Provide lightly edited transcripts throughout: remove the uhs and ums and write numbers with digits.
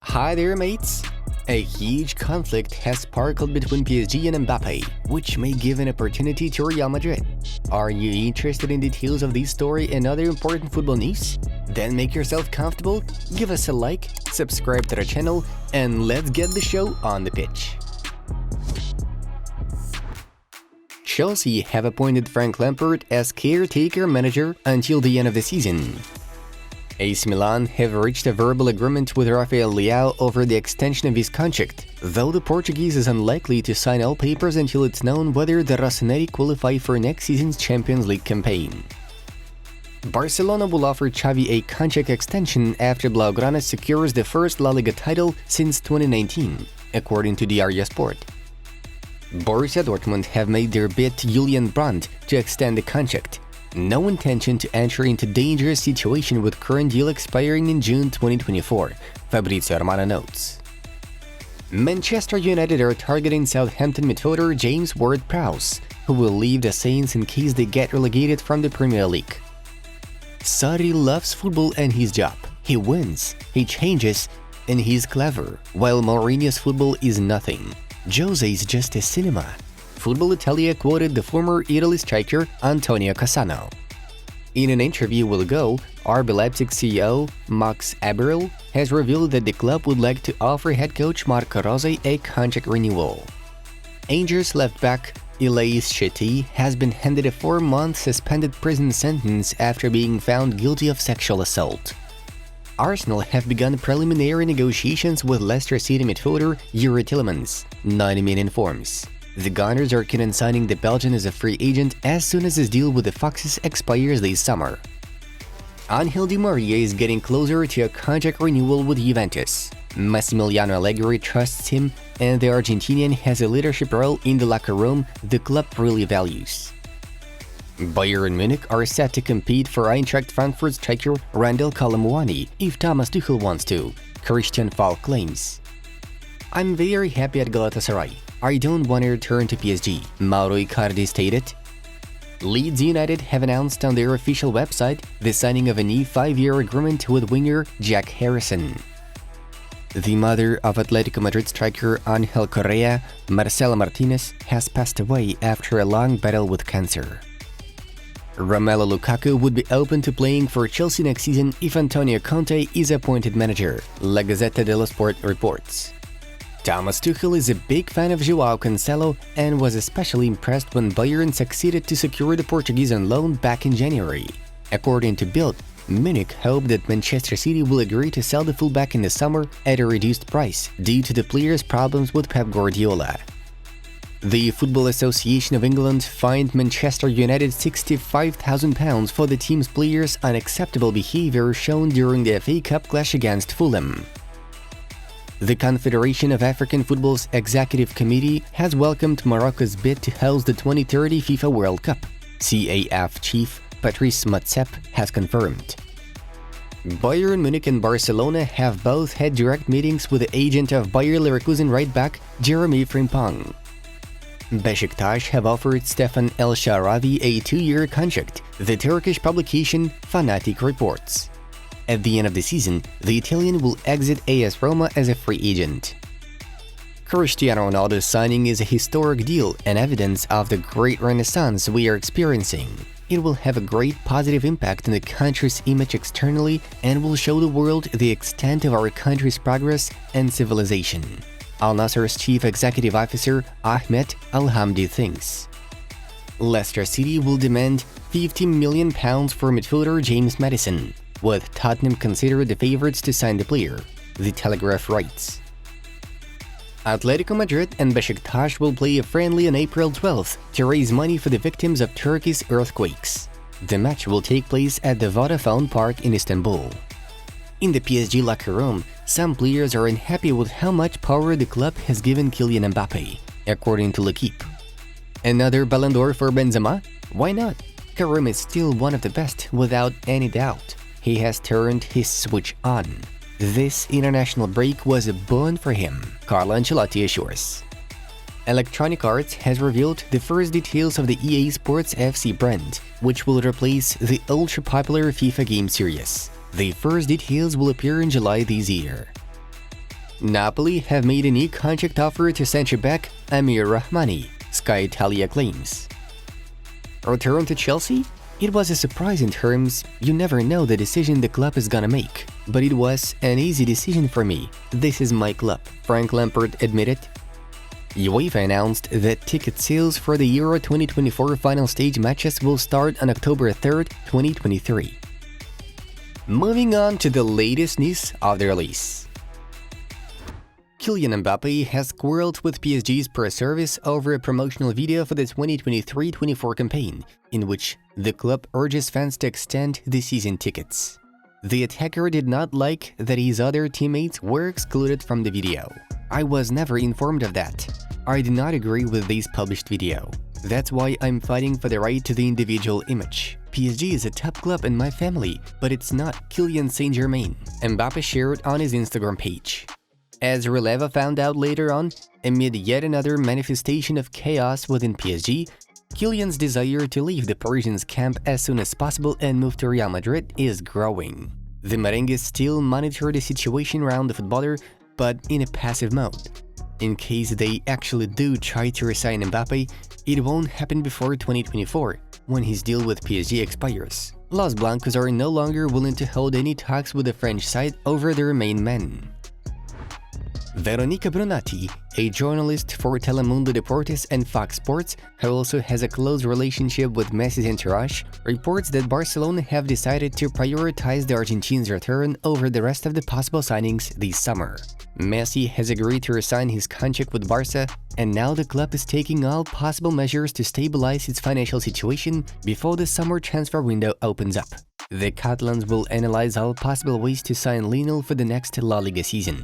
Hi there, mates! A huge conflict has sparkled between PSG and Mbappe, which may give an opportunity to Real Madrid. Are you interested in details of this story and other important football news? Then make yourself comfortable, give us a like, subscribe to the channel, and let's get the show on the pitch. Chelsea have appointed Frank Lampard as caretaker manager until the end of the season. AC Milan have reached a verbal agreement with Rafael Leao over the extension of his contract, though the Portuguese is unlikely to sign all papers until it's known whether the Rossoneri qualify for next season's Champions League campaign. Barcelona will offer Xavi a contract extension after Blaugrana secures the first La Liga title since 2019, according to Diario Sport. Borussia Dortmund have made their bid to Julian Brandt to extend the contract. No intention to enter into dangerous situation with current deal expiring in June 2024, Fabrizio Romano notes. Manchester United are targeting Southampton midfielder James Ward-Prowse, who will leave the Saints in case they get relegated from the Premier League. Sarri loves football and his job. He wins, he changes, and he's clever, while Mourinho's football is nothing. Jose is just a cinema. Football Italia quoted the former Italy striker Antonio Cassano. In an interview with Go, RB Leipzig CEO Max Eberl has revealed that the club would like to offer head coach Marco Rose a contract renewal. Angers left back Elias Shetty has been handed a 4-month suspended prison sentence after being found guilty of sexual assault. Arsenal have begun preliminary negotiations with Leicester City midfielder Yuri Tielemans, 90 Min informs. The Gunners are keen on signing the Belgian as a free agent as soon as his deal with the Foxes expires this summer. Angel Di Maria is getting closer to a contract renewal with Juventus. Massimiliano Allegri trusts him, and the Argentinian has a leadership role in the locker room the club really values. Bayern Munich are set to compete for Eintracht Frankfurt striker Randal Kolomuani if Thomas Tuchel wants to, Christian Falk claims. I'm very happy at Galatasaray. I don't want to return to PSG, Mauro Icardi stated. Leeds United have announced on their official website the signing of a new 5-year agreement with winger Jack Harrison. The mother of Atletico Madrid striker Angel Correa, Marcela Martinez, has passed away after a long battle with cancer. Romelu Lukaku would be open to playing for Chelsea next season if Antonio Conte is appointed manager, La Gazzetta dello Sport reports. Thomas Tuchel is a big fan of João Cancelo and was especially impressed when Bayern succeeded to secure the Portuguese on loan back in January. According to Bild, Munich hoped that Manchester City will agree to sell the fullback in the summer at a reduced price due to the player's problems with Pep Guardiola. The Football Association of England fined Manchester United £65,000 for the team's players' unacceptable behaviour shown during the FA Cup clash against Fulham. The Confederation of African Football's Executive Committee has welcomed Morocco's bid to host the 2030 FIFA World Cup, CAF chief Patrice Motsepe has confirmed. Bayern Munich and Barcelona have both had direct meetings with the agent of Bayer Leverkusen right-back Jeremy Frimpong. Beşiktaş have offered Stefan El Shaarawy a 2-year contract, the Turkish publication Fanatic reports. At the end of the season, the Italian will exit AS Roma as a free agent. Cristiano Ronaldo's signing is a historic deal and evidence of the great renaissance we are experiencing. It will have a great positive impact on the country's image externally and will show the world the extent of our country's progress and civilization, Al Nassr's chief executive officer Ahmed Al-Hamdi thinks. Leicester City will demand £50 million for midfielder James Maddison, with Tottenham considered the favourites to sign the player, The Telegraph writes. Atletico Madrid and Beşiktaş will play a friendly on April 12th to raise money for the victims of Turkey's earthquakes. The match will take place at the Vodafone Park in Istanbul. In the PSG locker room, some players are unhappy with how much power the club has given Kylian Mbappe, according to L'Equipe. Another Ballon d'Or for Benzema? Why not? Karim is still one of the best, without any doubt. He has turned his switch on. This international break was a boon for him, Carlo Ancelotti assures. Electronic Arts has revealed the first details of the EA Sports FC brand, which will replace the ultra-popular FIFA game series. The first details will appear in July this year. Napoli have made a new contract offer to centre-back Amir Rahmani, Sky Italia claims. Return to Chelsea? It was a surprise in terms you never know the decision the club is gonna make. But it was an easy decision for me. This is my club, Frank Lampard admitted. UEFA announced that ticket sales for the Euro 2024 final stage matches will start on October 3rd, 2023. Moving on to the latest news of the release. Kylian Mbappe has quarreled with PSG's press service over a promotional video for the 2023-24 campaign, in which the club urges fans to extend the season tickets. The attacker did not like that his other teammates were excluded from the video. I was never informed of that. I do not agree with this published video. That's why I'm fighting for the right to the individual image. PSG is a top club in my family, but it's not Kylian Saint-Germain, Mbappe shared on his Instagram page. As Relevo found out later on, amid yet another manifestation of chaos within PSG, Kylian's desire to leave the Parisian's camp as soon as possible and move to Real Madrid is growing. The Merengues still monitor the situation around the footballer, but in a passive mode. In case they actually do try to resign Mbappe, it won't happen before 2024, when his deal with PSG expires. Los Blancos are no longer willing to hold any talks with the French side over their main man. Veronica Brunati, a journalist for Telemundo Deportes and Fox Sports, who also has a close relationship with Messi's entourage, reports that Barcelona have decided to prioritize the Argentine's return over the rest of the possible signings this summer. Messi has agreed to resign his contract with Barca, and now the club is taking all possible measures to stabilize its financial situation before the summer transfer window opens up. The Catalans will analyze all possible ways to sign Lionel for the next La Liga season.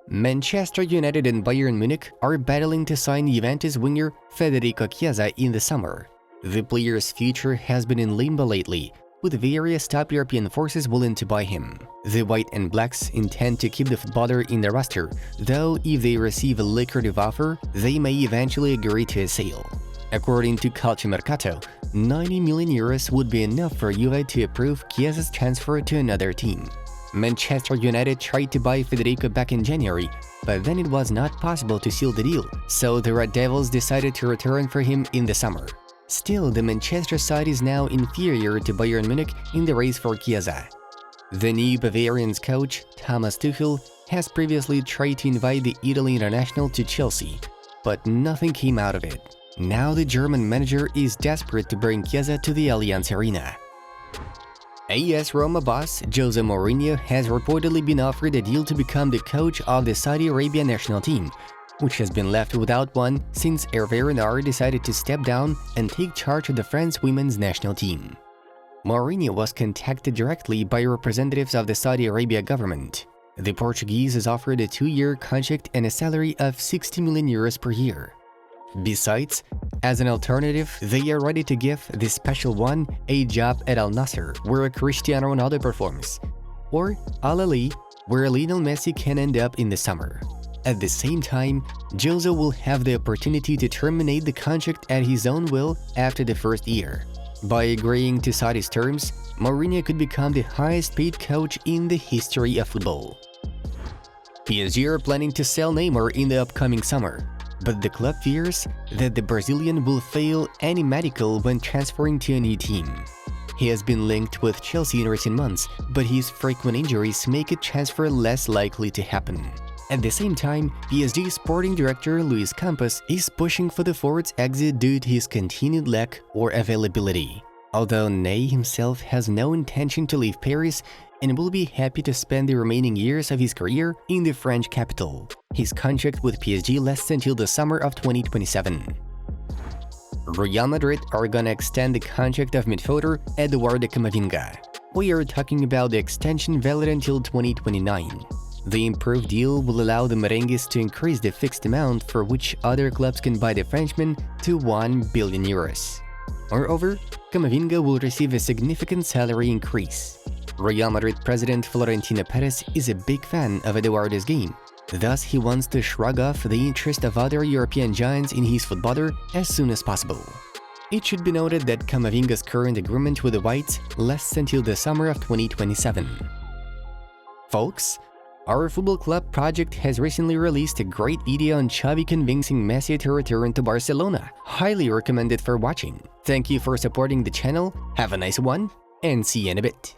Manchester United and Bayern Munich are battling to sign Juventus winger Federico Chiesa in the summer. The player's future has been in limbo lately, with various top European forces willing to buy him. The White and Blacks intend to keep the footballer in the roster, though if they receive a lucrative offer, they may eventually agree to a sale. According to Calciomercato, 90 million euros would be enough for Juve to approve Chiesa's transfer to another team. Manchester United tried to buy Federico back in January, but then it was not possible to seal the deal, so the Red Devils decided to return for him in the summer. Still, the Manchester side is now inferior to Bayern Munich in the race for Chiesa. The new Bavarian's coach, Thomas Tuchel, has previously tried to invite the Italy international to Chelsea, but nothing came out of it. Now the German manager is desperate to bring Chiesa to the Allianz Arena. AS Roma boss Jose Mourinho has reportedly been offered a deal to become the coach of the Saudi Arabia national team, which has been left without one since Hervé Renard decided to step down and take charge of the France women's national team. Mourinho was contacted directly by representatives of the Saudi Arabia government. The Portuguese is offered a 2-year contract and a salary of 60 million euros per year. Besides, as an alternative, they are ready to give the special one a job at Al Nassr, where Cristiano Ronaldo performs, or Al Ahly, where Lionel Messi can end up in the summer. At the same time, Jose will have the opportunity to terminate the contract at his own will after the first year. By agreeing to Saudi's terms, Mourinho could become the highest-paid coach in the history of football. PSG are planning to sell Neymar in the upcoming summer, but the club fears that the Brazilian will fail any medical when transferring to a new team. He has been linked with Chelsea in recent months, but his frequent injuries make a transfer less likely to happen. At the same time, PSG sporting director Luis Campos is pushing for the forward's exit due to his continued lack or availability. Although Ney himself has no intention to leave Paris and will be happy to spend the remaining years of his career in the French capital. His contract with PSG lasts until the summer of 2027. Real Madrid are gonna extend the contract of midfielder Eduardo Camavinga. We are talking about the extension valid until 2029. The improved deal will allow the Merengues to increase the fixed amount for which other clubs can buy the Frenchman to 1 billion euros. Moreover, Camavinga will receive a significant salary increase. Real Madrid president Florentino Perez is a big fan of Eduardo's game, thus he wants to shrug off the interest of other European giants in his footballer as soon as possible. It should be noted that Camavinga's current agreement with the Whites lasts until the summer of 2027. Folks, Our football club project has recently released a great video on Xavi convincing Messi to return to Barcelona. Highly recommended for watching. Thank you for supporting the channel, have a nice one, and see you in a bit.